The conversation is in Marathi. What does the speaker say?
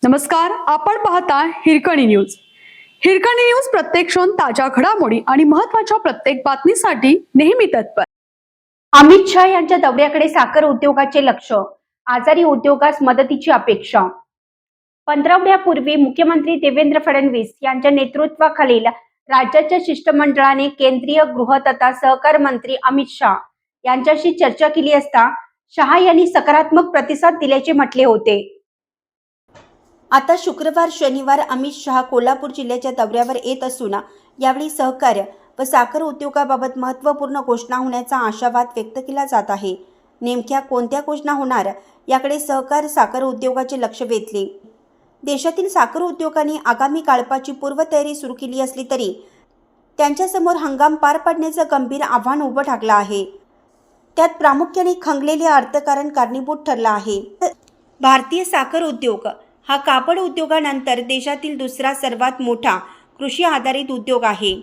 नमस्कार, आपण पाहता हिरकणी न्यूज. हिरकणी न्यूज प्रत्येक क्षण ताज्या घडामोडी आणि महत्त्वाच्या प्रत्येक बातमीसाठी नेहमी तत्पर. अमित शहा यांच्या दौऱ्याकडे साखर उद्योगाचे लक्ष. आजारी उद्योगास मदतीची अपेक्षा. पंधरवड्यापूर्वी मुख्यमंत्री देवेंद्र फडणवीस यांच्या नेतृत्वाखालील राज्याच्या शिष्टमंडळाने केंद्रीय गृह तथा सहकार मंत्री अमित शहा यांच्याशी चर्चा केली असता शहा यांनी सकारात्मक प्रतिसाद दिल्याचे म्हटले होते. आता शुक्रवार शनिवार अमित शहा कोल्हापूर जिल्ह्याच्या दौऱ्यावर येत असून यावेळी सहकार्य व साखर उद्योगाबाबत महत्त्वपूर्ण घोषणा होण्याचा आशावाद व्यक्त केला जात आहे. नेमक्या कोणत्या घोषणा होणार याकडे सहकार साखर उद्योगाचे लक्ष वेधले. देशातील साखर उद्योगाने आगामी काळपाची पूर्वतयारी सुरू केली असली तरी त्यांच्यासमोर हंगाम पार पाडण्याचं गंभीर आव्हान उभं ठाकलं आहे. त्यात प्रामुख्याने खंगलेले अर्थकारण कारणीभूत ठरलं आहे. भारतीय साखर उद्योग हा कापड उद्योगानंतर देशातील दुसरा सर्वात मोठा कृषी आधारित उद्योग आहे.